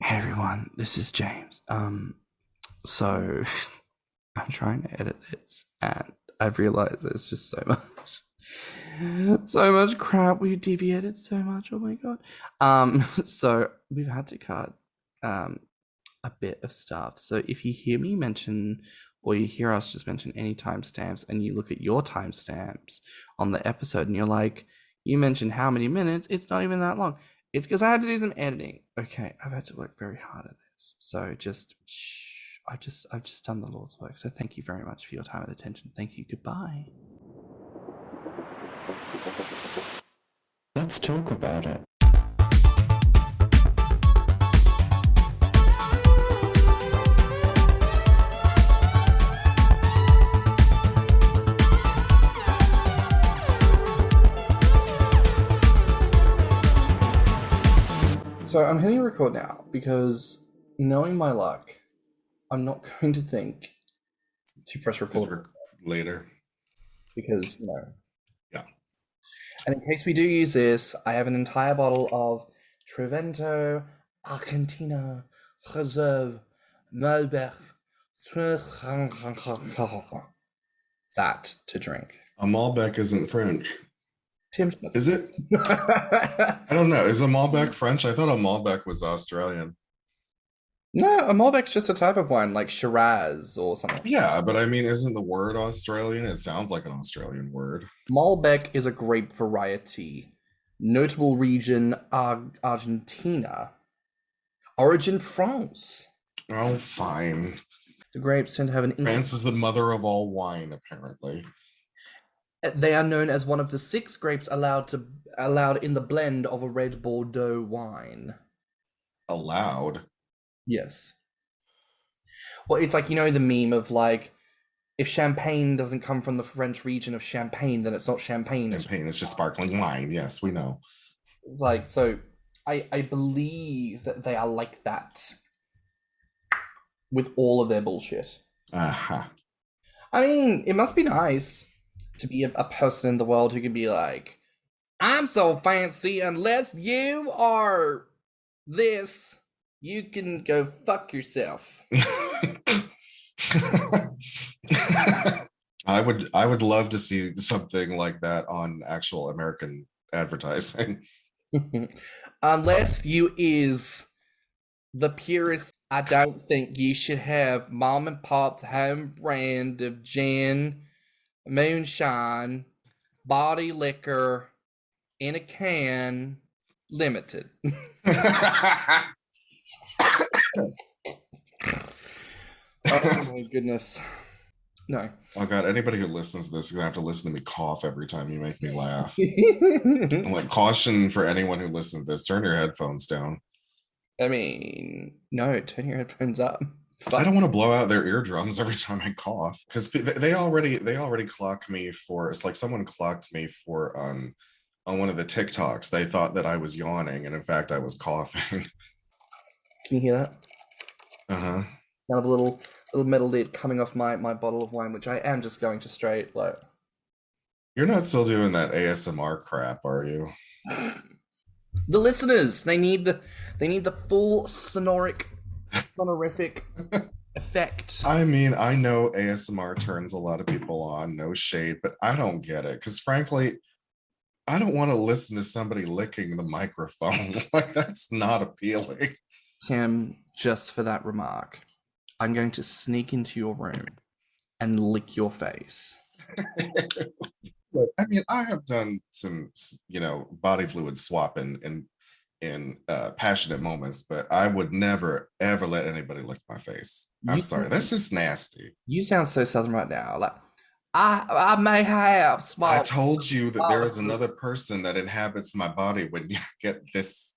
Hey everyone, this is James. So I'm trying to edit this and I've realized there's just so much crap. We deviated so much, oh my god. So we've had to cut a bit of stuff. So if you hear me mention or you hear us just mention any timestamps and you look at your timestamps on the episode and you're like, you mentioned how many minutes, it's not even that long. It's because I had to do some editing. Okay, I've had to work very hard at this. So just shh. I've just done the Lord's work. So thank you very much for your time and attention. Thank you. Goodbye. Let's talk about it. So I'm hitting record now because, knowing my luck, I'm not going to think to press record later. Because, Yeah. And in case we do use this, I have an entire bottle of Trevento Argentina Reserve Malbec that to drink. A Malbec isn't French. Tim, is it? I don't know. Is a Malbec French? I thought a Malbec was Australian. No, a Malbec's just a type of wine, like Shiraz or something. Yeah, but I mean, isn't the word Australian? It sounds like an Australian word. Malbec is a grape variety. Notable region, Argentina. Origin, France. Oh, fine. The grapes tend to have an... France is the mother of all wine, apparently. They are known as one of the 6 grapes allowed in the blend of a red Bordeaux wine. Allowed? Yes. Well, it's like, the meme of like, if champagne doesn't come from the French region of Champagne, then it's not champagne. Champagne is just sparkling wine. Yes, we know. It's like, so I believe that they are like that with all of their bullshit. Uh-huh. I mean, it must be nice to be a person in the world who can be like, I'm so fancy, unless you are this, you can go fuck yourself. I would love to see something like that on actual American advertising. Unless you is the purest, I don't think you should have mom and pop's home brand of gin, moonshine, body liquor in a can, limited. Oh my goodness. No. Oh god, anybody who listens to this is gonna have to listen to me cough every time you make me laugh. Like, caution for anyone who listens to this, turn your headphones down. I mean, no, turn your headphones up. I don't want to blow out their eardrums every time I cough, because they already clock me for, it's like someone clocked me for on one of the TikToks. They thought that I was yawning, and in fact I was coughing. Can you hear that? Uh-huh. I have a little metal lid coming off my bottle of wine, which I am just going to straight like. You're not still doing that ASMR crap, are you? The listeners, they need the full sonorific effect. I mean, I know ASMR turns a lot of people on, no shade, but I don't get it, because frankly, I don't want to listen to somebody licking the microphone. Like, that's not appealing. Tim, just for that remark, I'm going to sneak into your room and lick your face. Look, I mean, I have done some, body fluid swapping in passionate moments, but I would never, ever let anybody lick my face. I'm sorry. That's just nasty. You sound so southern right now. Like, I may have small... I told you that there is another person that inhabits my body when you get this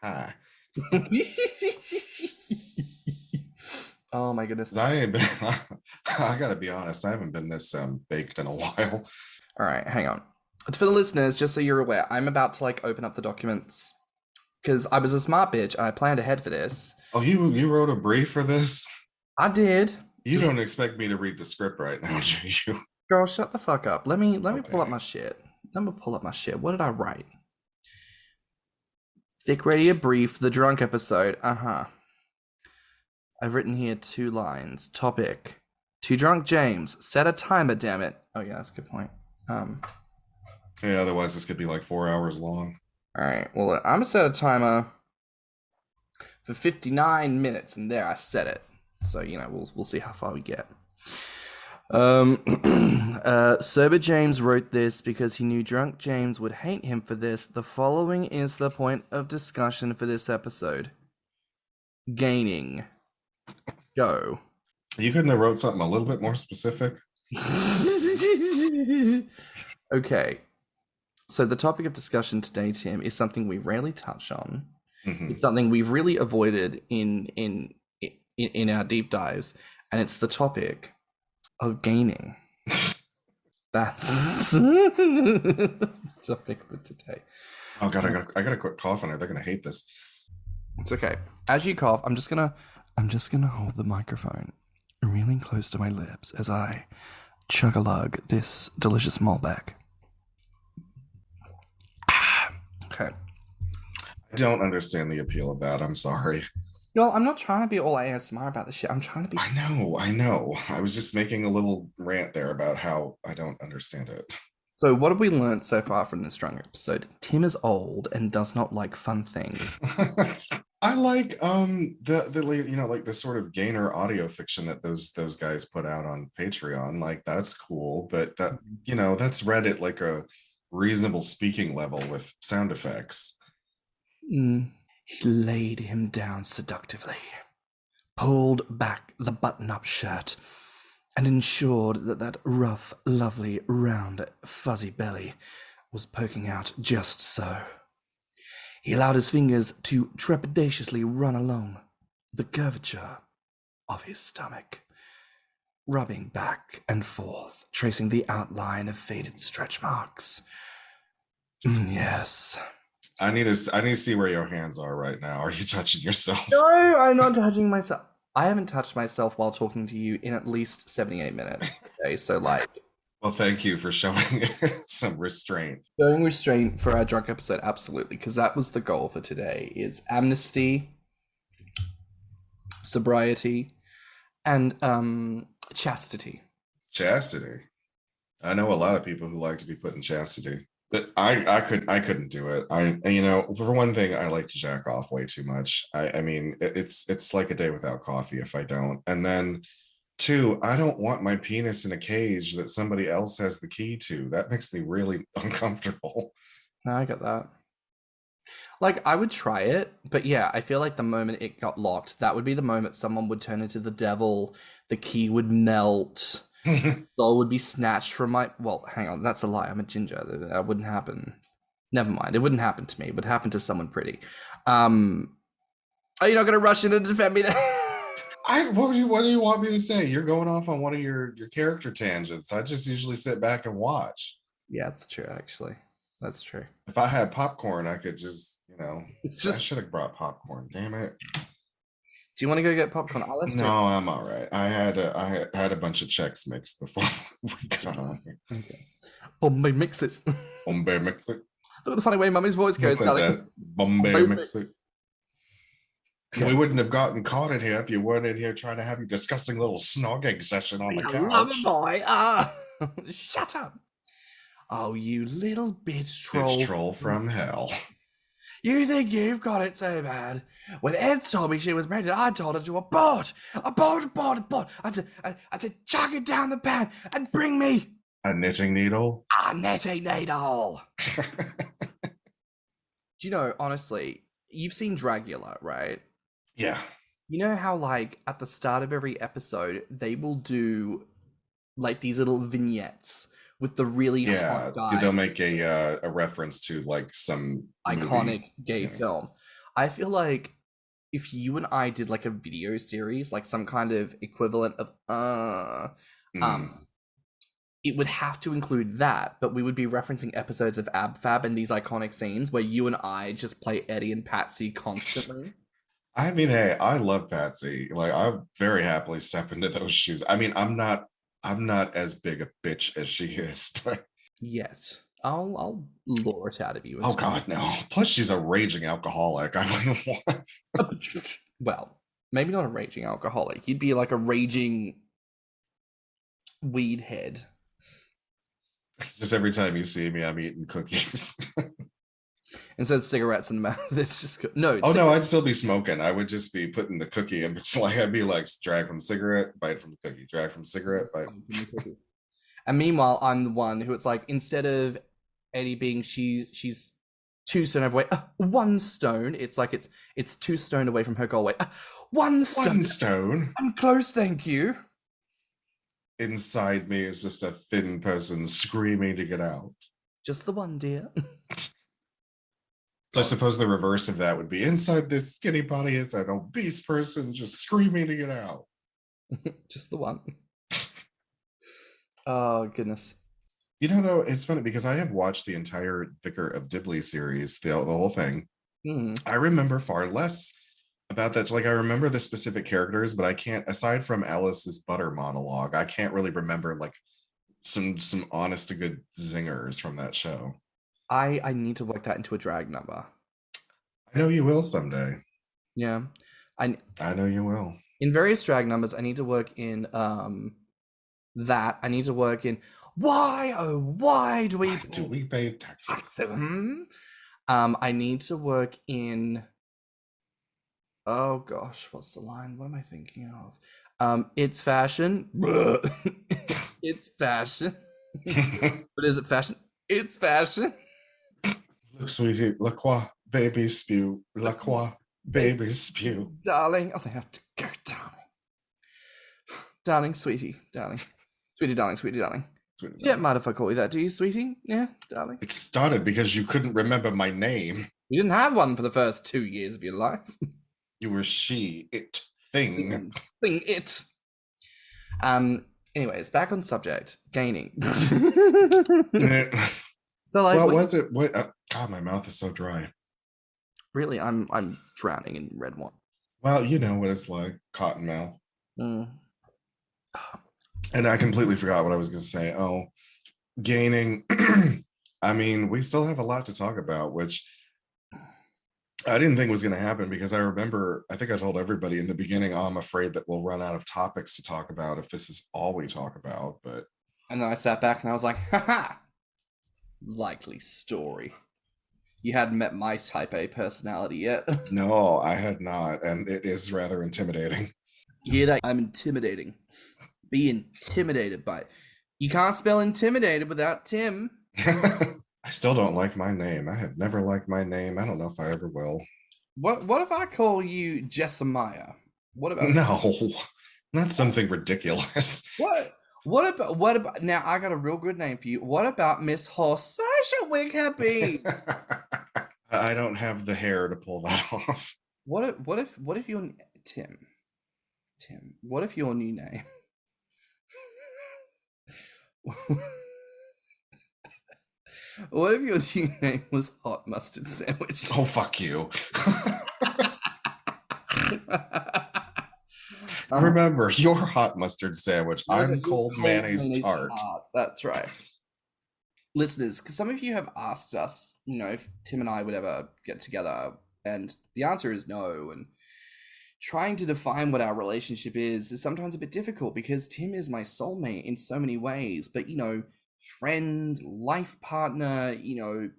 high. Oh my goodness. I gotta be honest, I haven't been this baked in a while. All right, hang on. For the listeners, just so you're aware, I'm about to open up the documents because I was a smart bitch and I planned ahead for this. Oh, you wrote a brief for this? I did. You don't expect me to read the script right now, do you? Girl, shut the fuck up. Let me pull up my shit. What did I write? Thicc Radio brief, the drunk episode. I've written here 2 lines. Topic: To drunk James, set a timer, damn it. Oh yeah, that's a good point. Yeah, otherwise this could be like 4 hours long. All right. Well, I'm gonna set a timer for 59 minutes, and there I set it. So we'll see how far we get. Sober James wrote this because he knew drunk James would hate him for this. The following is the point of discussion for this episode. Gaining. Go. You couldn't have wrote something a little bit more specific? Okay. So the topic of discussion today, Tim, is something we rarely touch on. Mm-hmm. It's something we've really avoided in our deep dives, and it's the topic of gaining. That's the topic for today. Oh god, I gotta quit coughing. They're gonna hate this. It's okay. As you cough, I'm just gonna hold the microphone really close to my lips as I chug-a-lug this delicious Malbec. Okay. I don't understand the appeal of that. I'm sorry. Yo, I'm not trying to be all ASMR about this shit. I'm trying to be. I know. I was just making a little rant there about how I don't understand it. So what have we learned so far from this drunk episode? Tim is old and does not like fun things. I like the like the sort of gainer audio fiction that those guys put out on Patreon. Like that's cool, but that that's read at like a reasonable speaking level with sound effects. He laid him down seductively, pulled back the button-up shirt, and ensured that rough, lovely, round, fuzzy belly was poking out just so. He allowed his fingers to trepidatiously run along the curvature of his stomach, rubbing back and forth, tracing the outline of faded stretch marks. Yes. I need to see where your hands are right now. Are you touching yourself? No, I'm not touching myself. I haven't touched myself while talking to you in at least 78 minutes today, so well, thank you for showing some restraint. Showing restraint for our drunk episode, absolutely, because that was the goal for today, is amnesty, sobriety, and chastity. Chastity. I know a lot of people who like to be put in chastity. But I couldn't do it. For one thing, I like to jack off way too much. I mean, it's like a day without coffee if I don't. And then 2, I don't want my penis in a cage that somebody else has the key to. That makes me really uncomfortable. No, I get that. Like, I would try it, but yeah, I feel like the moment it got locked, that would be the moment someone would turn into the devil, the key would melt, soul would be snatched from my... Well, hang on, that's a lie. I'm a ginger. That wouldn't happen. Never mind. It wouldn't happen to me. It would happen to someone pretty. Are you not going to rush in and defend me then? What do you want me to say? You're going off on one of your character tangents. I just usually sit back and watch. Yeah, that's true, actually. That's true. If I had popcorn, I could just, I should have brought popcorn. Damn it. Do you want to go get popcorn? No, I'm all right. I had a bunch of Chex Mix before we got on here. Okay. Bombay mix it. Bombay mix it. Look at the funny way Mummy's voice goes. Bombay mix it. Yeah. We wouldn't have gotten caught in here if you weren't in here trying to have a disgusting little snogging session on the couch. Love a boy. Shut up. Oh, you little bitch troll. Bitch troll from hell. You think you've got it so bad? When Ed told me she was pregnant, I told her to abort. I said, chuck it down the pan and bring me a knitting needle. A knitting needle. Do you know, honestly, you've seen Dragula, right? Yeah. You know how, like, at the start of every episode, they will do, like, these little vignettes with the really hot guy. They'll make a reference to like some iconic gay film. I feel like if you and I did like a video series, like some kind of equivalent of it would have to include that, but we would be referencing episodes of Ab Fab and these iconic scenes where you and I just play Eddie and Patsy constantly. I mean, hey, I love Patsy. Like, I very happily step into those shoes. I mean, I'm not as big a bitch as she is, but yet. I'll lure it out of you. Oh God, no. Plus, she's a raging alcoholic. I wouldn't want. Well, maybe not a raging alcoholic. You'd be like a raging weed head. Just every time you see me, I'm eating cookies. Instead of cigarettes in the mouth, it's just no. Oh no, I'd still be smoking. I would just be putting the cookie in. Like I'd be like, drag from cigarette, bite from cookie, drag from cigarette, bite. And meanwhile, I'm the one who it's like, instead of Eddie being she's 2 stone away, 1 stone. It's like it's 2 stone away from her goal. Wait, 1 stone. 1 stone. I'm close, thank you. Inside me is just a thin person screaming to get out. Just the one, dear. So I suppose the reverse of that would be inside this skinny body is an obese person just screaming to get out. Just the one. Oh, goodness. You know, though, it's funny because I have watched the entire Vicar of Dibley series, the whole thing. I remember far less about that. Like, I remember the specific characters, but I can't, aside from Alice's butter monologue, I can't really remember, like, some honest to good zingers from that show. I need to work that into a drag number. I know you will someday. Yeah. I know you will. In various drag numbers, I need to work in that. I need to work in why do we pay taxes? I need to work in, oh gosh, what's the line? What am I thinking of? It's fashion. It's fashion. But is it fashion? It's fashion. Look, sweetie, la quoi, baby spew. La quoi, baby spew. Darling, I have to go, darling. Darling, sweetie, darling. Sweetie, darling, sweetie, darling. Sweetie, darling. Yeah, mind if I call you that, do you, sweetie? Yeah, darling. It started because you couldn't remember my name. You didn't have one for the first 2 years of your life. You were she, it, thing. Thing, it. Anyways, back on subject. Gaining. So, like, well, was it? What? God, my mouth is so dry. Really, I'm drowning in red wine. Well, you know what it's like, cotton mouth. Mm. And I completely forgot what I was going to say. Oh, gaining. I mean, we still have a lot to talk about, which I didn't think was going to happen because I remember, I think I told everybody in the beginning, oh, I'm afraid that we'll run out of topics to talk about if this is all we talk about. But and then I sat back and I was like, haha, likely story. You hadn't met my type A personality yet. No, I had not, and it is rather intimidating. You hear that? I'm intimidating. Be intimidated by it. You can't spell intimidated without Tim. I still don't like my name. I have never liked my name. I don't know if I ever will. What if I call you Jessamiah? What about no? Not something ridiculous. What about now? I got a real good name for you. What about Miss Horsasha Wighappy? I don't have the hair to pull that off. What if you're Tim? Tim, what if your new name? What if your new name was Hot Mustard Sandwich? Oh, fuck you. Remember, you're hot mustard sandwich. I'm cold mayonnaise tart. That's right. Listeners, because some of you have asked us, if Tim and I would ever get together, and the answer is no. And trying to define what our relationship is sometimes a bit difficult because Tim is my soulmate in so many ways. But, friend, life partner,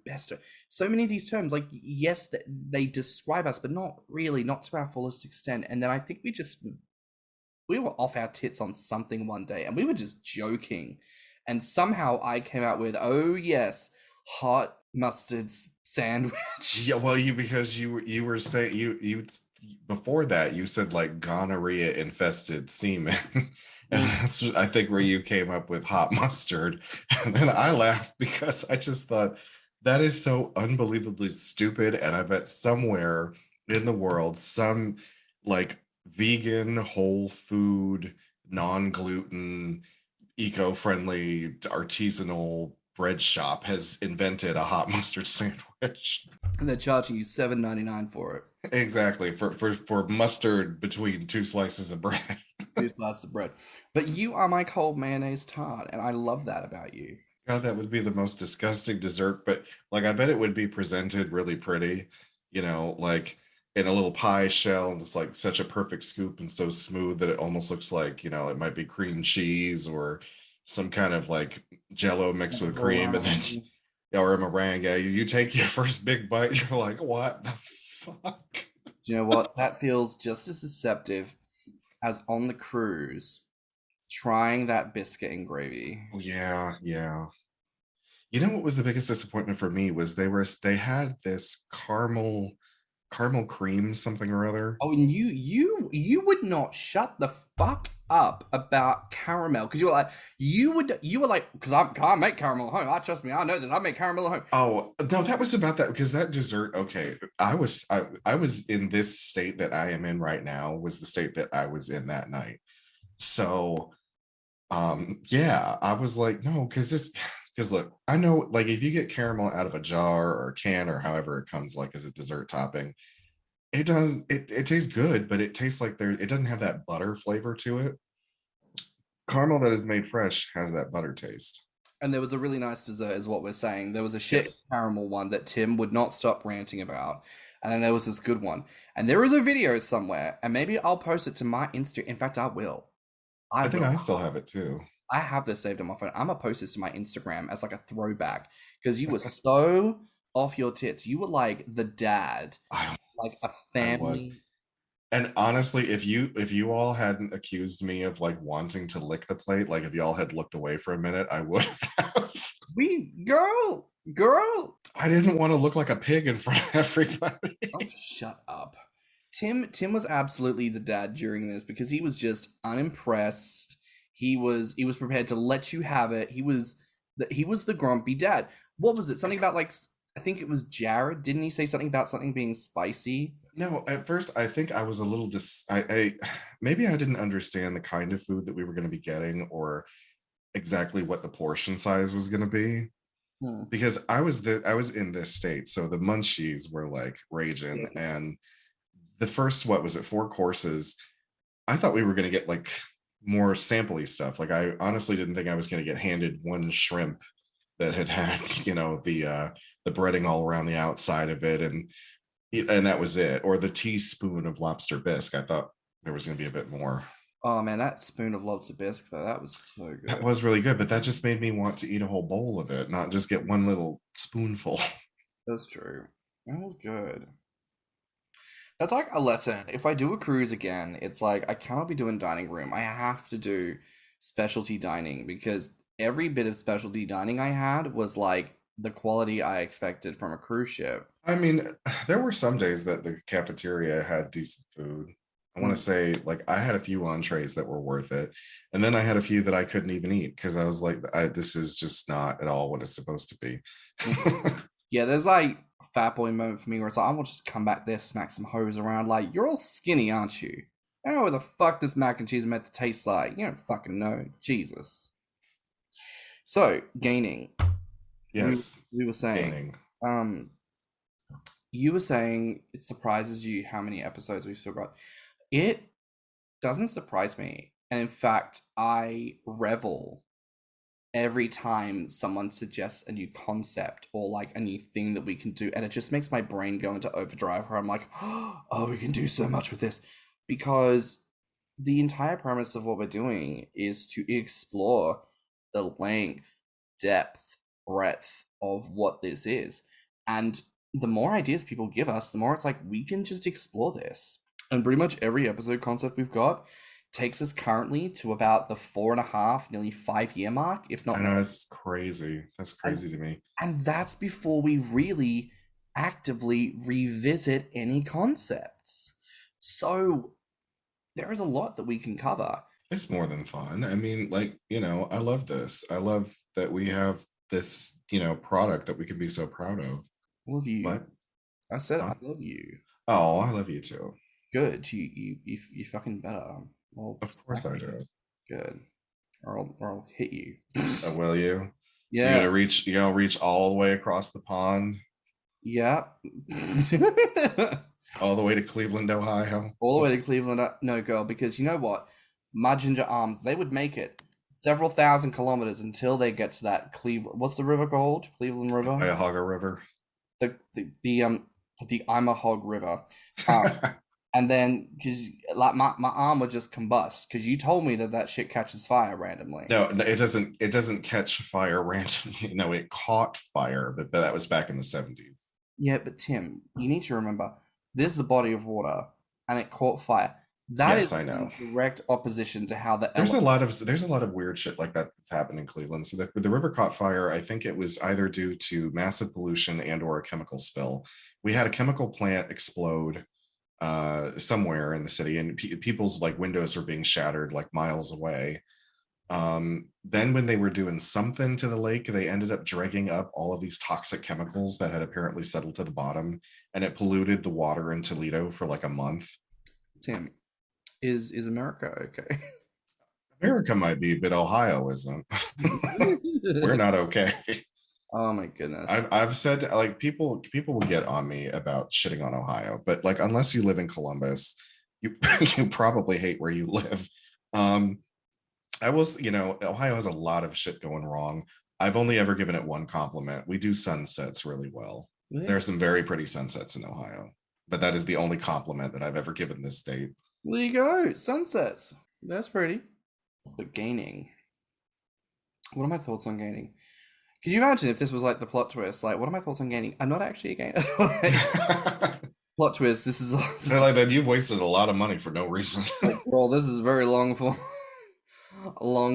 best. So many of these terms, like, yes, they describe us, but not really, not to our fullest extent. And then I think we were off our tits on something one day and we were just joking. And somehow I came out with, oh yes, hot mustard sandwich. Yeah, well, because you were saying you before that you said like gonorrhea infested semen. And that's, I think, where you came up with hot mustard. And then I laughed because I just thought that is so unbelievably stupid. And I bet somewhere in the world, some like vegan, whole food, non-gluten, eco-friendly, artisanal bread shop has invented a hot mustard sandwich. And they're charging you $7.99 for it. Exactly, for mustard between 2 slices of bread. 2 slices of bread. But you are my cold mayonnaise tart, and I love that about you. God, that would be the most disgusting dessert, but like I bet it would be presented really pretty, like in a little pie shell, and it's like such a perfect scoop and so smooth that it almost looks like, it might be cream cheese or some kind of like jello mixed with cream, and then Meringue. or a meringue. Yeah, you take your first big bite, you're like, what the fuck? Do you know what? That feels just as deceptive as on the cruise trying that biscuit and gravy. Oh, yeah, yeah. You know what was the biggest disappointment for me was they had this caramel cream something or other. Oh, and you would not shut the fuck up about caramel because you were like because I can't make caramel at home. I trust me, I know this. I make caramel at home. Oh no, that was about that because that dessert. Okay, I was in this state that I am in right now was the state that I was in that night. So yeah, I was like, no, because look, I know like if you get caramel out of a jar or a can or however it comes like as a dessert topping, it tastes good, but it tastes like it doesn't have that butter flavor to it. Caramel that is made fresh has that butter taste. And there was a really nice dessert, is what we're saying. There was a shit Yes. caramel one that Tim would not stop ranting about. And then there was this good one. And there is a video somewhere, and maybe I'll post it to my Insta. In fact, I will. I I think will. I still have it too. I have this saved on my phone. I'm gonna post this to my Instagram as like a throwback because you were so off your tits. You were like the dad, like a I was. family. And honestly, if you all hadn't accused me of like wanting to lick the plate, like if y'all had looked away for a minute, I would have. Girl. I didn't want to look like a pig in front of everybody. Oh, shut up. Tim was absolutely the dad during this because he was just unimpressed. He was prepared to let you have it. He was the grumpy dad. What was it? Something about like I think it was Jared. Didn't he say something about something being spicy? No, at first I think I was a little I maybe I didn't understand the kind of food that we were going to be getting or exactly what the portion size was going to be. Hmm. Because I was in this state, so the munchies were like raging, Yeah. and the first what was it 4 courses? I thought we were going to get like more sampley stuff. Like I honestly didn't think I was going to get handed one shrimp that had the breading all around the outside of it, and that was it, or the teaspoon of lobster bisque. I thought there was going to be a bit more. Oh man, that spoon of lobster bisque though, that was so That good. was really good, but that just made me want to eat a whole bowl of it, not just get one little spoonful. That's true. That was good. That's like a lesson. If I do a cruise again, it's like I cannot be doing dining room. I have to do specialty dining because every bit of specialty dining I had was like the quality I expected from a cruise ship. I mean, there were some days that the cafeteria had decent food. I want Mm. to say, like, I had a few entrees that were worth it. And then I had a few that I couldn't even eat because I was like, this is just not at all what it's supposed to be. Yeah, there's like a fat boy moment for me where it's like, I will just come back there, smack some hoes around. Like, you're all skinny, aren't you? I don't know what the fuck this mac and cheese is meant to taste like. You don't fucking know. Jesus. So, gaining. We, Yes, we were saying, gaining. um, you were saying it surprises you how many episodes we've still got. It doesn't surprise me. And in fact, I revel every time someone suggests a new concept or like a new thing that we can do. And it just makes my brain go into overdrive where I'm like, oh, we can do so much with this. Because the entire premise of what we're doing is to explore the length, depth, breadth of what this is. And the more ideas people give us, the more it's like we can just explore this. And pretty much every episode concept we've got takes us currently to about the 4.5, nearly 5 year mark, if not I know more. that's crazy. That's crazy to me. And that's before we really actively revisit any concepts. So there is a lot that we can cover. It's more than fun. I mean, like, I love this. I love that we have this, product that we can be so proud of. I love you. What? I said Huh? I love you. Oh, I love you too. Good. You fucking better. Well, Of course I do. good. Or I'll hit you. Will you? Yeah. You're gonna reach all the way across the pond, Yeah. all the way to Cleveland, Ohio. All the way to Cleveland. No, girl, because you know what? My ginger arms, they would make it. several thousand kilometers until they get to that Cleveland. What's the river called? Cleveland River. Cuyahoga River. The Imahog River. And then because like my arm would just combust because you told me that shit catches fire randomly. No, it doesn't. It doesn't catch fire randomly. No, it caught fire, but that was back in the 70s. Yeah, but Tim, you need to remember this is a body of water and it caught fire. That Yes, is I know. in direct opposition to how the There's a lot of weird shit like that that's happened in Cleveland. So the river caught fire. I think it was either due to massive pollution and or a chemical spill. We had a chemical plant explode somewhere in the city, and people's like windows were being shattered like miles away. Then when they were doing something to the lake, they ended up dragging up all of these toxic chemicals that had apparently settled to the bottom, and it polluted the water in Toledo for like a month. Tim, is America okay? America might be, but Ohio isn't. We're not okay. Oh my goodness. I've said like people will get on me about shitting on Ohio, but like unless you live in Columbus, you you probably hate where you live. I was, Ohio has a lot of shit going wrong. I've only ever given it one compliment. We do sunsets really well. Yeah. There are some very pretty sunsets in Ohio, but that is the only compliment that I've ever given this state. There you go, sunsets. That's pretty. But gaining. What are my thoughts on gaining? Could you imagine if this was like the plot twist? Like, what are my thoughts on gaining? I'm not actually a gainer. Plot twist. This is like that. You've wasted a lot of money for no reason. Well, this is very long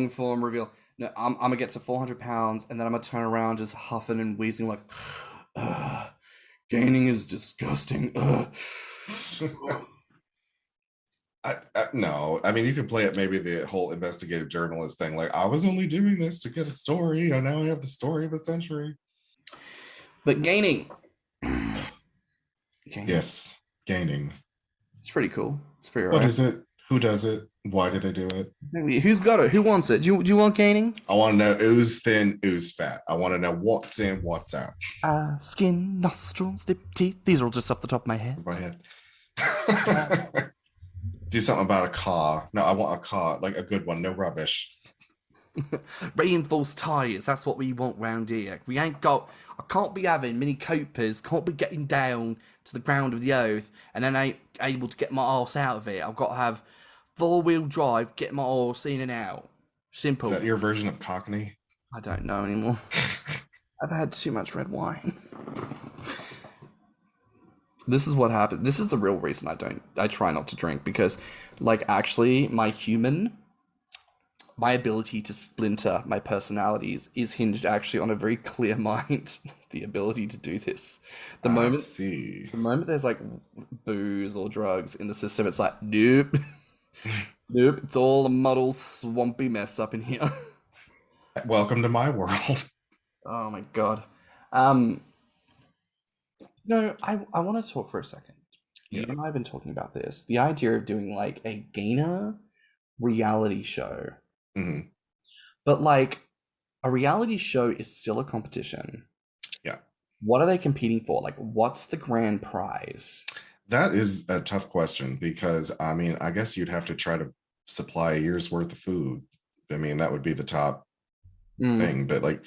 form reveal. No, I'm gonna get to 400 pounds, and then I'm gonna turn around just huffing and wheezing like, gaining is disgusting. No, I mean, you could play it maybe the whole investigative journalist thing. Like, I was only doing this to get a story, and now I have the story of the century. But gaining. Yes, gaining. It's pretty cool. It's pretty. What is it? Who does it? Why do they do it? Who's got it? Who wants it? Do you want gaining? I want to know who's thin, who's fat. I want to know what's in, what's out. Skin, nostrils, lip, teeth. These are all just off the top of my head. Do something about a car. No, I want a car, like a good one, no rubbish. Reinforced tires. That's what we want round here. I can't be having Mini Coopers. Can't be getting down to the ground of the earth and then I ain't able to get my arse out of it. I've got to have 4-wheel drive, get my arse in and out. Simple. Is that your version of Cockney? I don't know anymore. I've had too much red wine. This is what happened. This is the real reason I try not to drink, because like actually my ability to splinter my personalities is hinged actually on a very clear mind. The ability to do this. The moment there's like booze or drugs in the system, it's like, nope. Nope. It's all a muddled, swampy mess up in here. Welcome to my world. Oh my god. No, I want to talk for a second. Yes. You and I have been talking about this. The idea of doing like a gainer reality show. Mm-hmm. But like a reality show is still a competition. Yeah. What are they competing for? Like, what's the grand prize? That is a tough question, because I mean, I guess you'd have to try to supply a year's worth of food. I mean, that would be the top thing, but like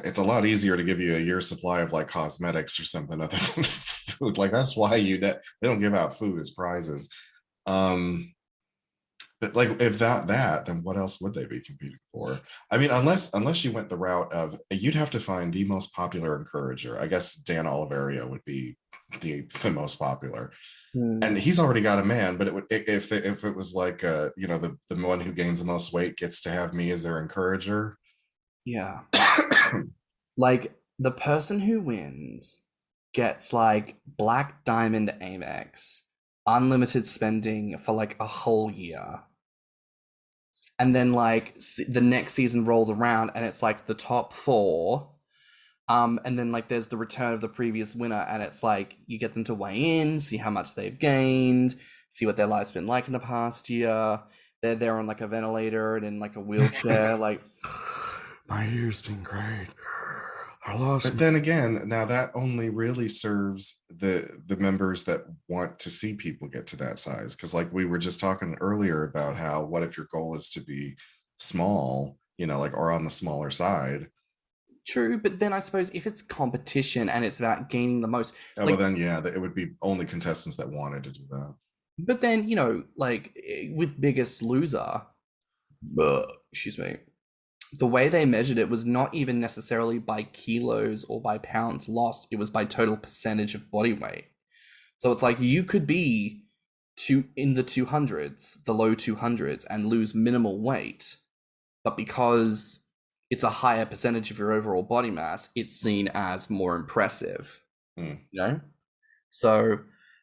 it's a lot easier to give you a year's supply of like cosmetics or something other than food. Like that's why they don't give out food as prizes. But like if that, then what else would they be competing for? I mean, unless you went the route of, you'd have to find the most popular encourager. I guess Dan Oliverio would be the most popular. And he's already got a man, but if it was like the one who gains the most weight gets to have me as their encourager. Yeah. Like the person who wins gets like Black Diamond Amex, unlimited spending for like a whole year. And then like the next season rolls around and it's like the top 4. And then like there's the return of the previous winner, and it's like you get them to weigh in, see how much they've gained, see what their life's been like in the past year. They're there on like a ventilator and in like a wheelchair, like my year's been great. But then again, now that only really serves the members that want to see people get to that size. Because like we were just talking earlier about how, what if your goal is to be small, like, or on the smaller side. True, but then I suppose if it's competition and it's about gaining the most, Oh, like, well, then, yeah, it would be only contestants that wanted to do that. but then, like with Biggest Loser, excuse me, the way they measured it was not even necessarily by kilos or by pounds lost, it was by total percentage of body weight. So it's like you could be in the 200s, the low 200s, and lose minimal weight, but because it's a higher percentage of your overall body mass, it's seen as more impressive. So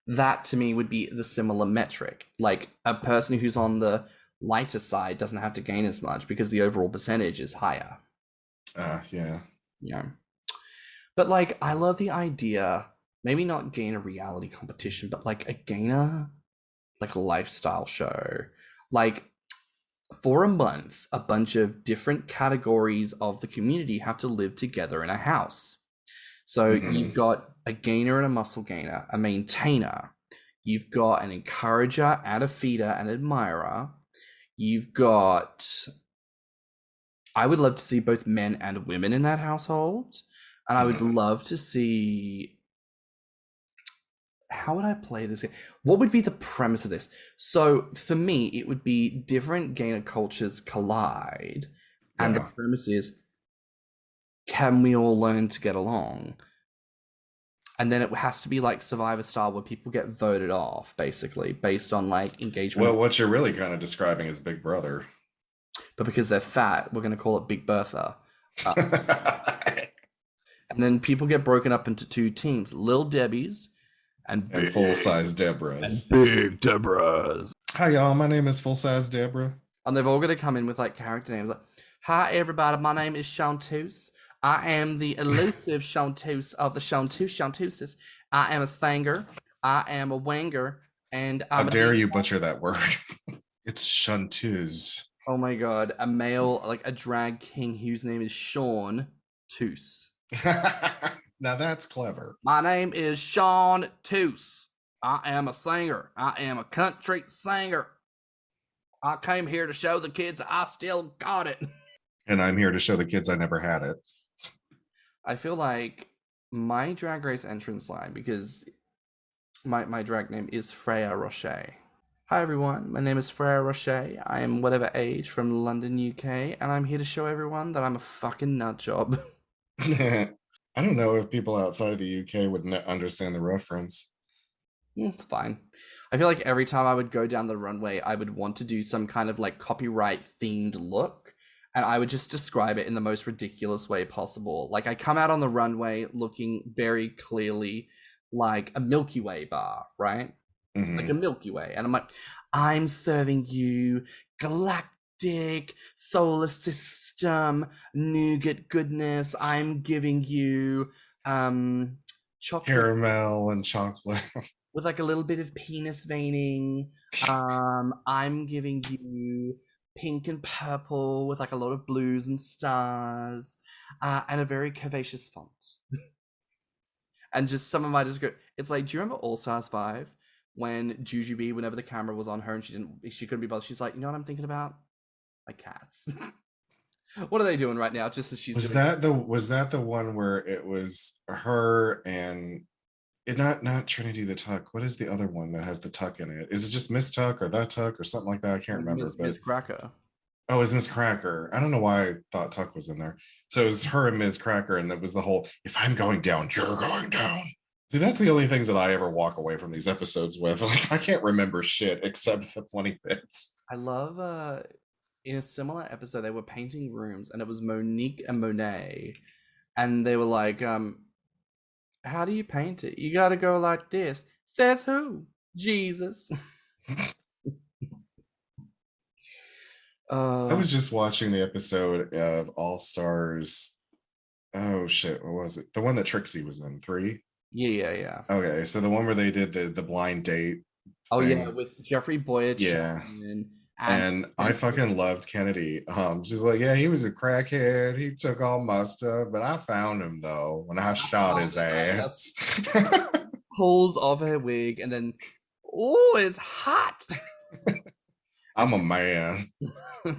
that to me would be the similar metric. Like a person who's on the lighter side doesn't have to gain as much because the overall percentage is higher. Yeah. But like, I love the idea, maybe not gain a reality competition, but like a gainer, like a lifestyle show. Like for a month, a bunch of different categories of the community have to live together in a house. So you've got a gainer and a muscle gainer, a maintainer. You've got an encourager and a feeder and admirer. You've got, I would love to see both men and women in that household. And I would love to see, how would I play this? What would be the premise of this? So for me, it would be different gainer cultures collide. And the premise is, can we all learn to get along? And then it has to be like Survivor style where people get voted off, basically, based on like engagement. Well, what you're really kind of describing is Big Brother. But because they're fat, we're going to call it Big Bertha. And then people get broken up into two teams, Lil Debbie's and full-size Deborah's. And Big Deborah's. Hi, y'all. My name is Full-Size Deborah. And they've all got to come in with like character names. Like, hi, everybody. My name is Chanteuse. I am the elusive Chanteuse of the Chanteuses. I am a singer. I am a wanger. And how dare you butcher that word? It's Chanteuse. Oh my god. A male, like a drag king whose name is Sean Toos. Now that's clever. My name is Sean Toos. I am a singer. I am a country singer. I came here to show the kids I still got it. And I'm here to show the kids I never had it. I feel like my Drag Race entrance line, because my drag name is Freya Roche. Hi everyone, my name is Freya Roche. I am whatever age from London, UK, and I'm here to show everyone that I'm a fucking nut job. I don't know if people outside of the UK would understand the reference. It's fine. I feel like every time I would go down the runway, I would want to do some kind of like copyright themed look, and I would just describe it in the most ridiculous way possible. Like I come out on the runway looking very clearly like a Milky Way bar, right? Like a Milky Way. And I'm like, I'm serving you galactic solar system nougat goodness. I'm giving you chocolate, caramel and chocolate with like a little bit of penis veining. I'm giving you pink and purple with like a lot of blues and stars, and a very curvaceous font. And just some of my it's like, do you remember All Stars 5? When Jujubee, whenever the camera was on her and she couldn't be bothered, she's like, you know what I'm thinking about? My cats. What are they doing right now? Just as she's was that the one where it was her and not Trinity the Tuck? What is the other one that has the Tuck in it? Is it just Miss Tuck or that Tuck or something like that? I can't remember. Miss Cracker. Oh, it's Miss Cracker. I don't know why I thought Tuck was in there. So it was her and Miss Cracker, and that was the whole, if I'm going down, you're going down. See, that's the only things that I ever walk away from these episodes with. Like, I can't remember shit except the funny bits. I love, in a similar episode, they were painting rooms, and it was Monique and Monet, and they were like, how do you paint it? You gotta go like this. Says who? Jesus. I was just watching the episode of All Stars. Oh shit, what was it? The one that Trixie was in, 3? Yeah. Okay, so the one where they did the blind date. Oh thing. Yeah, with Jeffrey Boyer. Yeah. And I fucking loved Kennedy. She's like, yeah, he was a crackhead. He took all my stuff, but I found him though when I shot his ass. Pulls off her wig and then, oh, it's hot. I'm a man.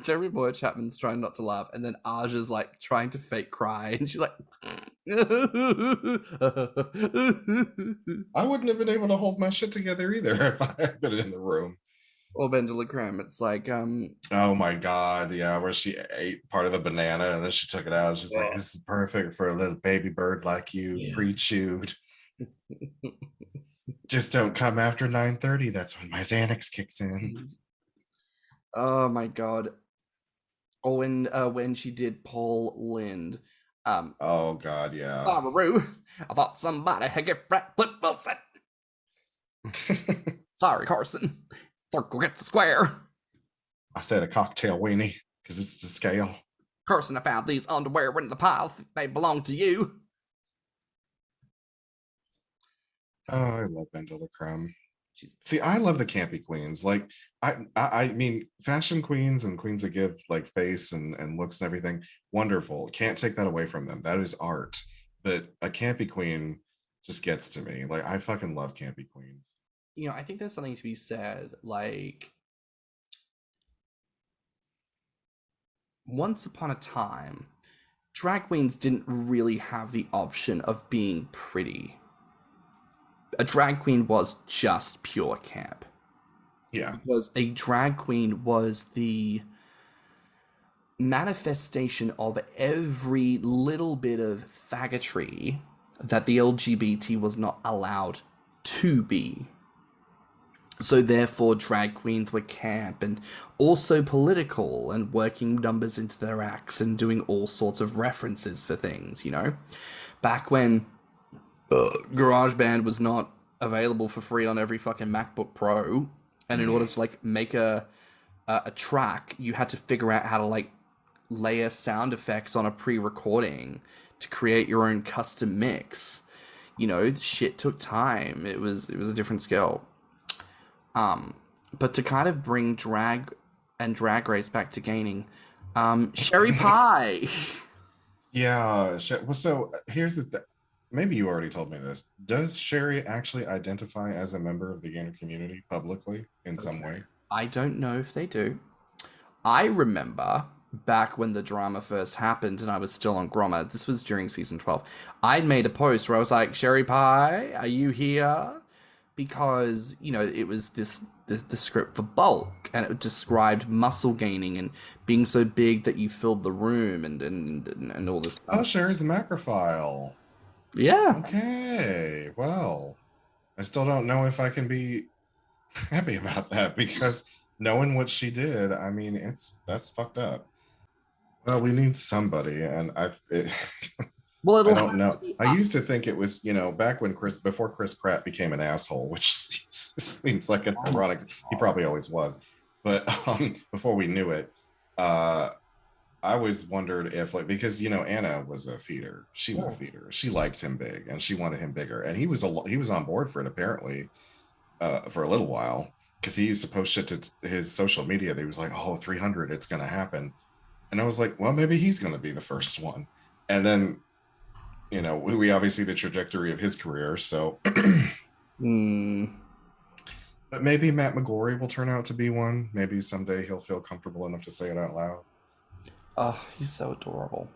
Jeremy Boy Chapman's trying not to laugh, and then Aja's like trying to fake cry, and she's like, I wouldn't have been able to hold my shit together either if I had been in the room. or Bendela Creme. It's like, Oh my god, yeah, where she ate part of the banana and then she took it out. She's like, oh, "This is perfect for a little baby bird like you, yeah. pre-chewed. Just don't come after 9:30. That's when my Xanax kicks in." Oh my god. Or when she did Paul Lind, Oh god, yeah. Barbaro, I thought somebody had get Brett Wilson. Sorry, Carson. Circle gets a square. I said a cocktail weenie because it's the scale. Carson, I found these underwear in the pile. They belong to you. Oh, I love Bendela Crumb. She's... See, I love the campy queens. Like, I mean, fashion queens and queens that give like face and looks and everything, wonderful. Can't take that away from them. That is art. But a campy queen just gets to me. Like, I fucking love campy queens. You know, I think there's something to be said. Like, once upon a time, drag queens didn't really have the option of being pretty. A drag queen was just pure camp. Yeah. Because a drag queen was the manifestation of every little bit of faggotry that the LGBT was not allowed to be. So therefore, drag queens were camp and also political and working numbers into their acts and doing all sorts of references for things, you know? Back when GarageBand was not available for free on every fucking MacBook Pro, and in order to, like, make a track, you had to figure out how to, like, layer sound effects on a pre-recording to create your own custom mix. You know, shit took time. It was a different scale. But to kind of bring drag and Drag Race back to gaining, Sherry Pie. Yeah. Well, so here's the thing. Maybe you already told me this. Does Sherry actually identify as a member of the gainer community publicly in some way? I don't know if they do. I remember back when the drama first happened and I was still on Grommr, this was during season 12, I'd made a post where I was like, Sherry Pie, are you here? Because, you know, it was the script for Bulk, and it described muscle gaining and being so big that you filled the room and all this stuff. Oh, Sherry's a macrophile. Yeah. Okay. Well, I still don't know if I can be happy about that because knowing what she did, I mean, that's fucked up. Well, we need somebody, and I don't know. I used to think it was, you know, back when before Chris Pratt became an asshole, which seems like an ironic. He probably always was, but before we knew it, I always wondered if, like, because, you know, Anna was a feeder. She was a feeder. She liked him big, and she wanted him bigger, and he was on board for it apparently for a little while because he used to post shit to his social media. They was like, "Oh, 300, it's gonna happen," and I was like, "Well, maybe he's gonna be the first one," and then, you know, we obviously the trajectory of his career. So, but maybe Matt McGorry will turn out to be one. Maybe someday he'll feel comfortable enough to say it out loud. Oh, he's so adorable.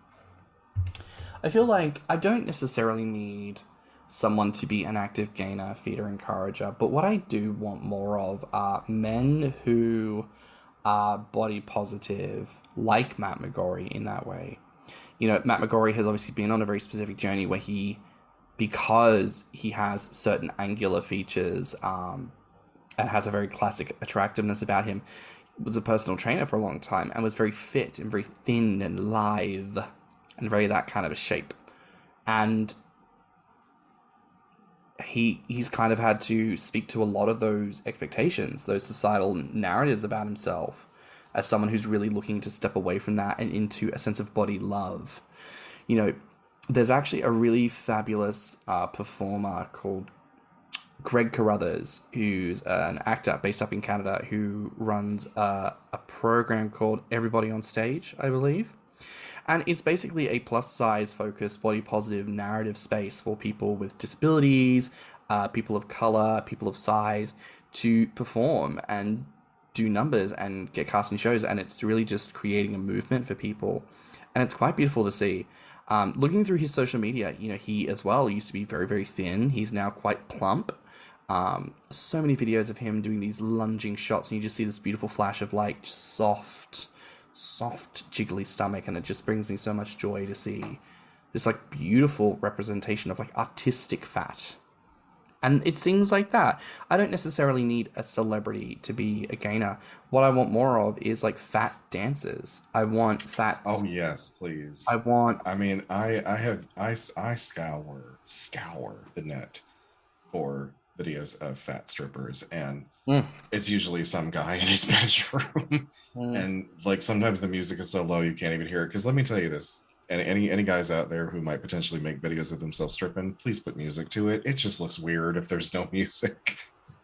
I feel like I don't necessarily need someone to be an active gainer, feeder, encourager, but what I do want more of are men who are body positive, like Matt McGorry in that way. You know, Matt McGorry has obviously been on a very specific journey where because he has certain angular features and has a very classic attractiveness about him, was a personal trainer for a long time and was very fit and very thin and lithe and very that kind of a shape. And he's kind of had to speak to a lot of those expectations, those societal narratives about himself, as someone who's really looking to step away from that and into a sense of body love. You know, there's actually a really fabulous performer called Greg Carruthers, who's an actor based up in Canada, who runs a program called Everybody on Stage, I believe. And it's basically a plus-size focused, body-positive narrative space for people with disabilities, people of color, people of size, to perform and do numbers and get cast in shows, and it's really just creating a movement for people, and it's quite beautiful to see. Looking through his social media, you know, he as well used to be very, very thin. He's now quite plump. So many videos of him doing these lunging shots, and you just see this beautiful flash of like just soft, jiggly stomach, and it just brings me so much joy to see this like beautiful representation of like artistic fat. And it's things like that. I don't necessarily need a celebrity to be a gainer. What I want more of is like fat dancers. I want fat. Oh yes, please. I mean, I scour the net for videos of fat strippers, and it's usually some guy in his bedroom. And like sometimes the music is so low you can't even hear it. Because let me tell you this. And any guys out there who might potentially make videos of themselves stripping, please put music to it. It just looks weird if there's no music.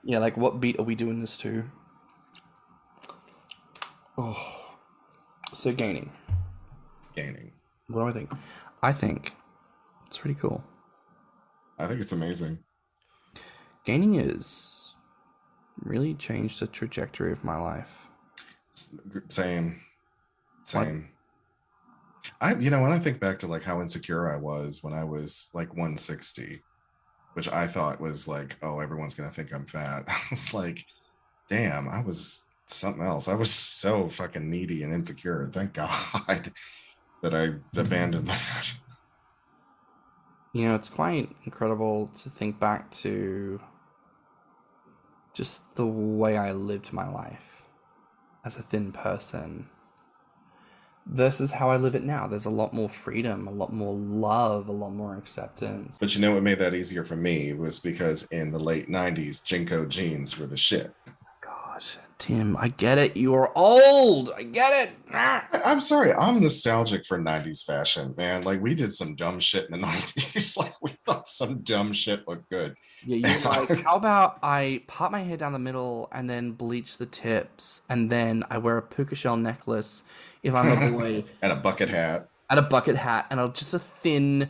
Yeah, like what beat are we doing this to? Oh, so gaining. What do I think? I think it's pretty cool. I think it's amazing. Gaining has really changed the trajectory of my life. Same. When I think back to like how insecure I was when I was like 160, which I thought was like, oh, everyone's gonna think I'm fat. I was like, damn, I was something else. I was so fucking needy and insecure. Thank God that I abandoned that. You know, it's quite incredible to think back to just the way I lived my life as a thin person versus how I live it now. There's a lot more freedom, a lot more love, a lot more acceptance. But you know what made that easier for me was because in the late 90s, Jinko jeans were the shit. Gosh, Tim, I get it. You are old. I get it. I'm sorry. I'm nostalgic for 90s fashion, man. Like, we did some dumb shit in the 90s. Like, we thought some dumb shit looked good. Yeah, you're like, how about I part my hair down the middle and then bleach the tips, and then I wear a puka shell necklace if I'm a boy. And a bucket hat. And I'll just a thin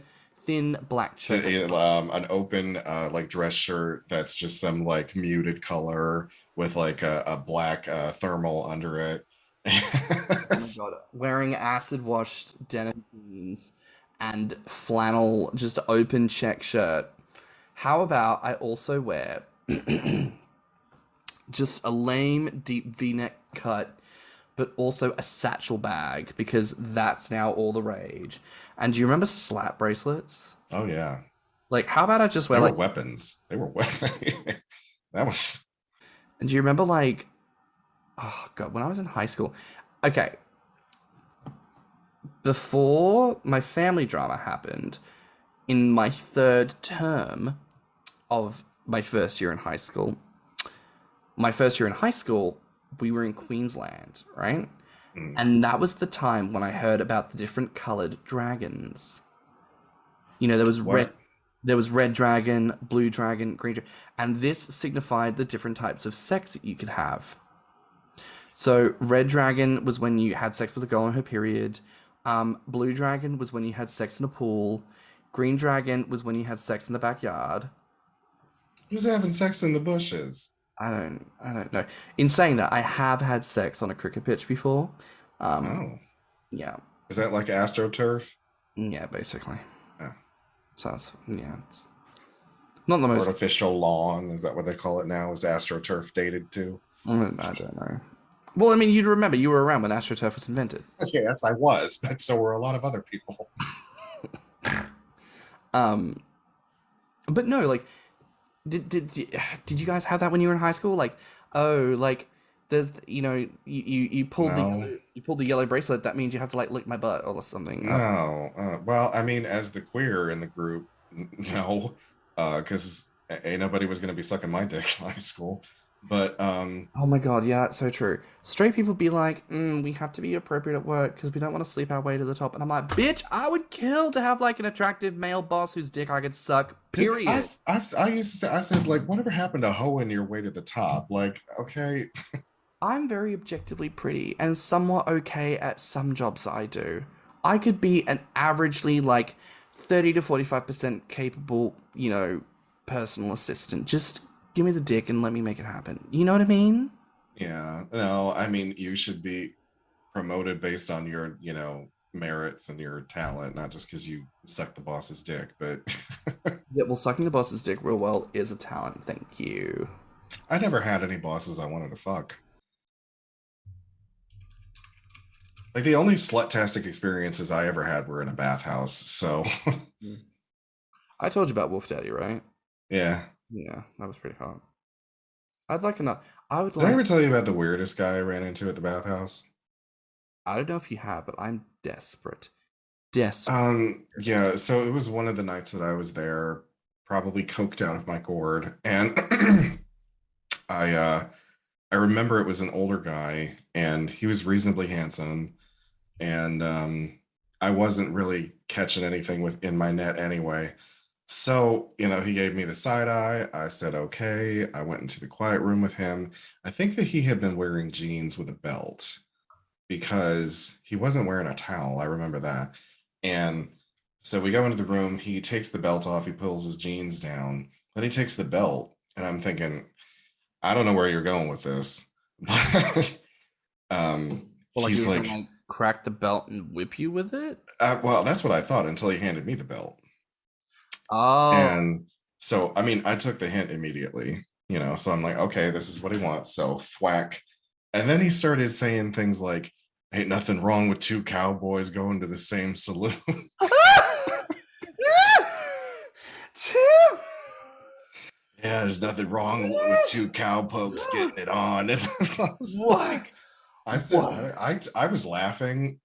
black shirt. An open like dress shirt that's just some like muted color with like a black thermal under it. Oh my God. Wearing acid washed denim jeans and flannel just open check shirt. How about I also wear just a lame deep V-neck cut, but also a satchel bag, because that's now all the rage. And do you remember slap bracelets? Oh yeah. Like, how about I just wear like weapons? They were weapons. That was. And do you remember like, oh God, when I was in high school? Okay. Before my family drama happened, in my third term of my first year in high school, we were in Queensland, right? And that was the time when I heard about the different colored dragons. You know, there was red dragon, blue dragon, green dragon, and this signified the different types of sex that you could have. So red dragon was when you had sex with a girl on her period. Blue dragon was when you had sex in a pool. Green dragon was when you had sex in the backyard. Who's having sex in the bushes? I don't know. In saying that, I have had sex on a cricket pitch before. Yeah. Is that like AstroTurf? Yeah, basically. Oh. So it's not the most artificial lawn. Is that what they call it now? Is AstroTurf dated too? I don't know. Well, I mean, you'd remember you were around when AstroTurf was invented. Yes, I was, but so were a lot of other people. But no, like, did you guys have that when you were in high school? Like, oh, like there's, you know, you pulled the yellow bracelet. That means you have to like lick my butt or something. No, well, I mean, as the queer in the group, no, because ain't nobody was gonna be sucking my dick in high school. But oh my God, yeah, that's so true. Straight people be like, we have to be appropriate at work because we don't want to sleep our way to the top. And I'm like, bitch, I would kill to have like an attractive male boss whose dick I could suck. Period. I used to say, I said, like, whatever happened to hoeing your way to the top? Like, okay. I'm very objectively pretty and somewhat okay at some jobs that I do. I could be an averagely like 30 to 45% capable, you know, personal assistant. Just give me the dick and let me make it happen. You know what I mean? Yeah. No, I mean, you should be promoted based on your, merits and your talent, not just because you suck the boss's dick. But Yeah, well, sucking the boss's dick real well is a talent. Thank you. I never had any bosses I wanted to fuck. Like the only slut-tastic experiences I ever had were in a bathhouse. So I told you about Wolf Daddy, right? yeah. Yeah, that was pretty hot. I'd like another. I would Did I like. ever tell you about the weirdest guy I ran into at the bathhouse? I don't know if you have, but I'm desperate. Desperate. Yeah, so it was one of the nights that I was there, probably coked out of my gourd, and I remember it was an older guy, and he was reasonably handsome, and I wasn't really catching anything within my net anyway. So, he gave me the side eye. I said, okay. I went into the quiet room with him. I think that he had been wearing jeans with a belt because he wasn't wearing a towel. I remember that. And so we go into the room. He takes the belt off. He pulls his jeans down. Then he takes the belt. And I'm thinking, I don't know where you're going with this. But Well, like he he's was gonna like, like crack the belt and whip you with it. well, that's what I thought until he handed me the belt. Oh, And so, I mean, I took the hint immediately, so I'm like, okay, this is what he wants. So, thwack. And then he started saying things like, ain't nothing wrong with two cowboys going to the same saloon. Tim. Yeah, there's nothing wrong with two cowpokes getting it on. And I was What? like, I said, What? I was laughing.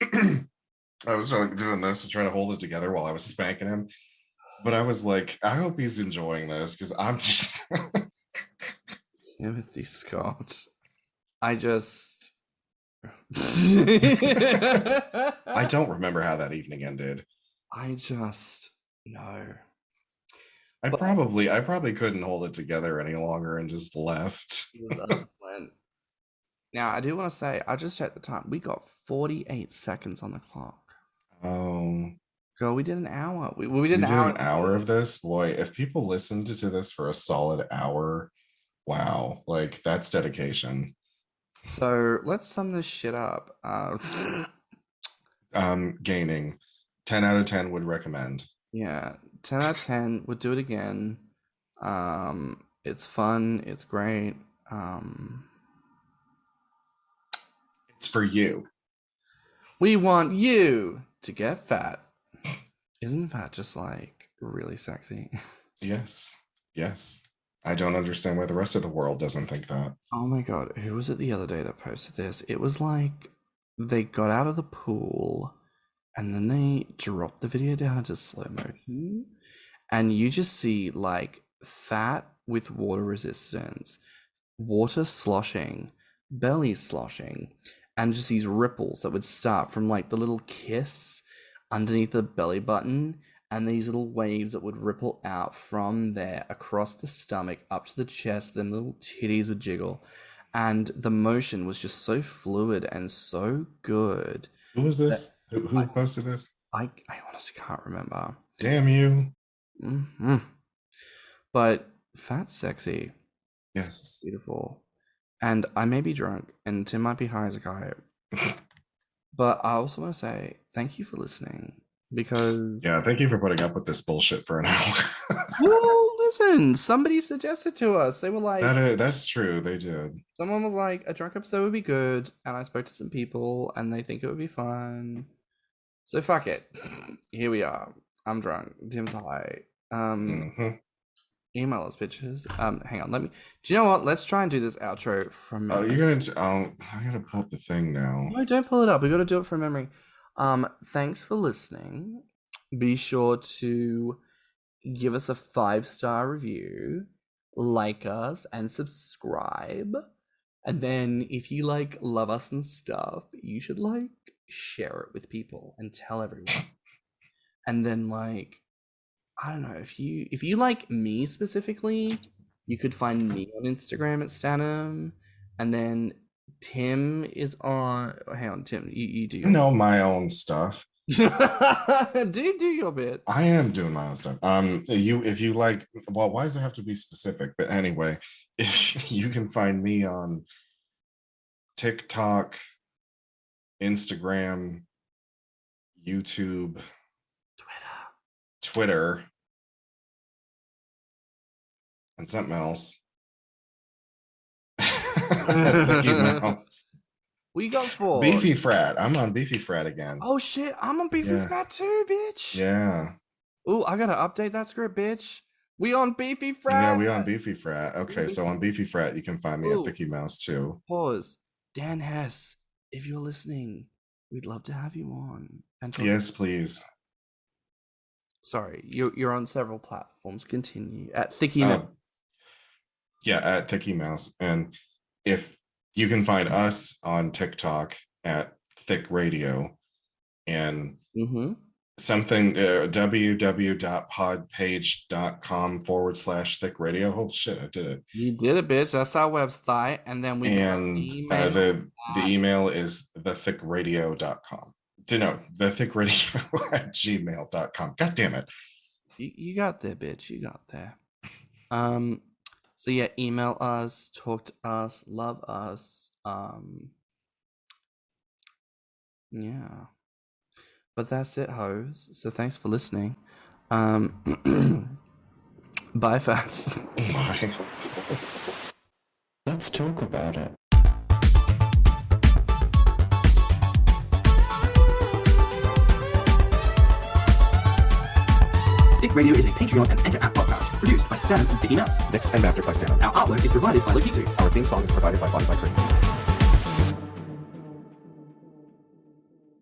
I was doing this to try to hold it together while I was spanking him. But I was like, I hope he's enjoying this because I'm just. Timothy Scott. I just. I don't remember how that evening ended. I just no. I probably couldn't hold it together any longer and just left. Now I do want to say I just checked the time. We got 48 seconds on the clock. Oh, Girl, we did an hour. We did we an did hour an and hour of this. Boy, if people listened to this for a solid hour, wow, like that's dedication. so let's sum this shit up. Gaining 10 out of 10 would recommend. Yeah, 10 out of 10 would do it again. It's fun, it's great. It's for you. We want you to get fat. Isn't fat just like really sexy? Yes. Yes. I don't understand why the rest of the world doesn't think that. Oh my god, who was it the other day that posted this? It was like they got out of the pool and then they dropped the video down into slow motion, and you just see like fat with water resistance, water sloshing, belly sloshing, and just these ripples that would start from like the little kiss underneath the belly button, and these little waves that would ripple out from there across the stomach up to the chest. Then little titties would jiggle, and the motion was just so fluid and so good Who was that this? Who I posted this? I honestly can't remember. Damn you. Hmm. But fat's sexy, Yes. beautiful, and I may be drunk, and Tim might be high as a kite. But I also want to say thank you for listening, because Yeah, thank you for putting up with this bullshit for an hour. well, listen, somebody suggested to us. They were like, That's true. They did. someone was like, a drunk episode would be good, and I spoke to some people, and they think it would be fun. So fuck it. Here we are. I'm drunk. Tim's high. Mhm. Email us, bitches. Hang on. Let me. Do you know what? Let's try and do this outro from Oh, memory. you're gonna. I gotta pull up the thing now. No, don't pull it up. We got to do it from memory. Thanks for listening. Be sure to give us a 5-star review, like us, and subscribe. And then if you like love us and stuff, you should like share it with people and tell everyone. And then like, I don't know, if you like me specifically, you could find me on Instagram at stannnum, and then Tim is on. Hang on, Tim, you do I your know my own stuff. do your bit. I am doing my own stuff. If you like, well, why does it have to be specific? But anyway, if you can find me on TikTok, Instagram, YouTube, Twitter, and something else. Thicky Mouse. We got 4. Beefy Frat. I'm on Beefy Frat again. Oh shit, I'm on Beefy Frat too, bitch. Yeah. Oh, I gotta update that script, bitch. We on Beefy Frat. Yeah, we on Beefy Frat. Okay, so on Beefy Frat, you can find me at Thicky Mouse too. Pause. Dan Hess, if you're listening, we'd love to have you on. Yes, please. Sorry, you're on several platforms. Continue at Thicky Mouse. Yeah, at Thicky Mouse. And if you can find us on TikTok at Thicc Radio and something www.podpage.com/Thicc Radio. Oh shit, I did it. You did it, bitch. That's our website. And then the email is thiccradio.com. No, thiccradio@gmail.com. God damn it. You got there, bitch. You got there. So yeah, email us, talk to us, love us. Yeah. But that's it, hoes. So thanks for listening. Bye, fats. Bye. Let's talk about it. Thicc Radio is a Patreon and Enter app podcast produced by Stan and Thicky Mouse. Mixed and mastered by Stan. Our artwork is provided by Lokitu. Our theme song is provided by Body by Cream.